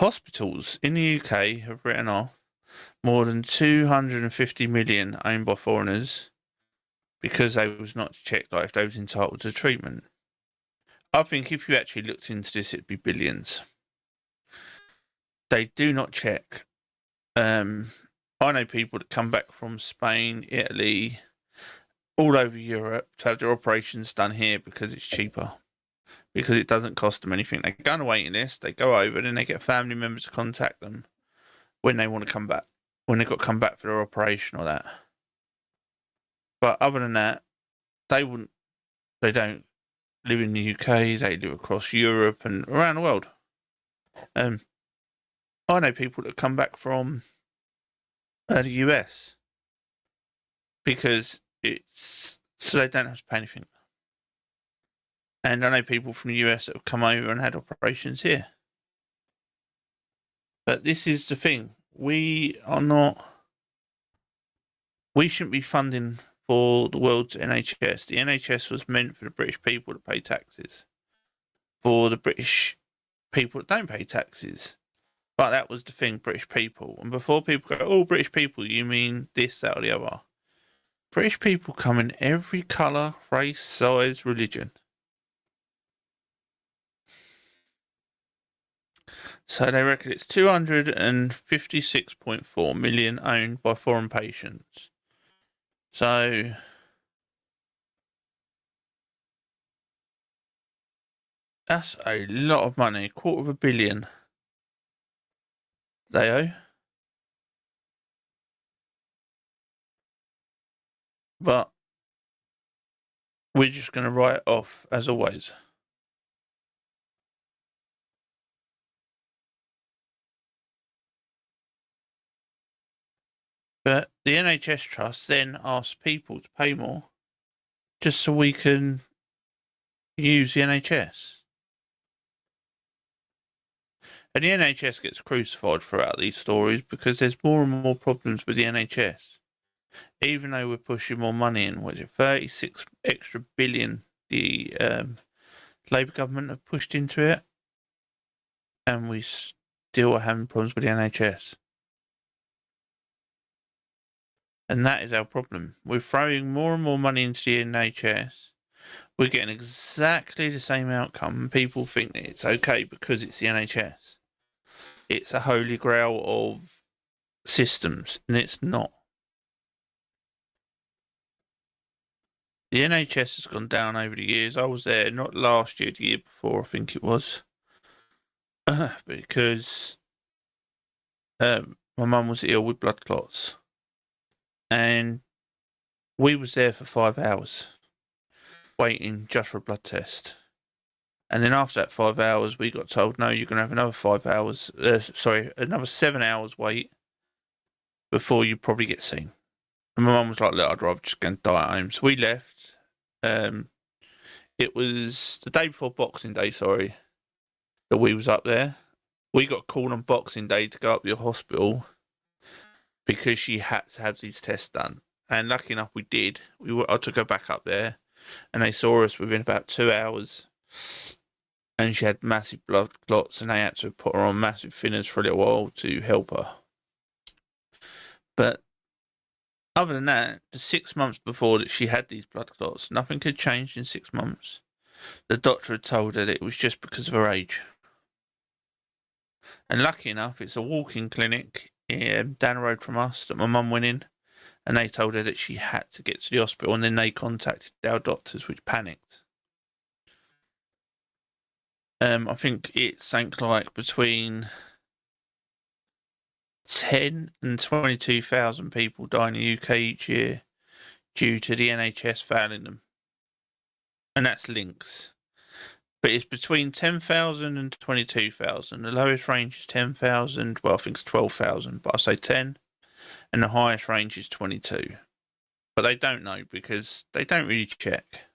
Hospitals in the UK have written off more than 250 million owned by foreigners because they was not checked like if they was entitled to treatment. I think if you actually looked into this, it'd be billions. They do not check. I know people that come back from Spain, Italy, all over Europe to have their operations done here because it's cheaper. Because it doesn't cost them anything. They go on a waiting list, they go over, then they get family members to contact them when they want to come back, when they've got to come back for their operation or that. But other than that, they don't live in the UK, they live across Europe and around the world. I know people that come back from the US because it's so they don't have to pay anything. And I know people from the US that have come over and had operations here. But this is the thing. We shouldn't be funding for the world's NHS. The NHS was meant for the British people to pay taxes. For the British people that don't pay taxes. But that was the thing, British people. And before people go, oh, British people, you mean this, that, or the other. British people come in every colour, race, size, religion. So they reckon it's 256.4 million owned by foreign patients. So that's a lot of money, $250 million they owe. But we're just going to write it off as always. But the NHS Trust then asks people to pay more just so we can use the NHS. And the NHS gets crucified throughout these stories because there's more and more problems with the NHS. Even though we're pushing more money in, what is it, 36 extra billion the Labour government have pushed into it, and we still are having problems with the NHS. And that is our problem. We're throwing more and more money into the NHS. We're getting exactly the same outcome. People think that it's okay because it's the NHS. It's a holy grail of systems, and it's not. The NHS has gone down over the years. I was there not last year, the year before, I think it was. Because my mum was ill with blood clots. And we was there for 5 hours, waiting just for a blood test. And then after that 5 hours, we got told, no, you're going to have another 5 hours, another 7 hours wait before you probably get seen. And my mum was like, look, I'd rather just go and die at home. So we left. It was the day before Boxing Day, that we was up there. We got called on Boxing Day to go up to the hospital because she had to have these tests done. And lucky enough, we did. I took her back up there, and they saw us within about 2 hours. And she had massive blood clots, and they had to put her on massive thinners for a little while to help her. But other than that, the 6 months before that she had these blood clots, nothing had changed in 6 months. The doctor had told her that it was just because of her age. And lucky enough, it's a walk-in clinic down the road from us that my mum went in, and they told her that she had to get to the hospital, and then they contacted our doctors, which panicked. I think it's something like between 10 and 22,000 people die in the UK each year due to the NHS failing them. And that's links. But it's between 10,000 and 22,000. The lowest range is 10,000. Well, I think it's 12,000, but I say 10. And the highest range is 22. But they don't know because they don't really check.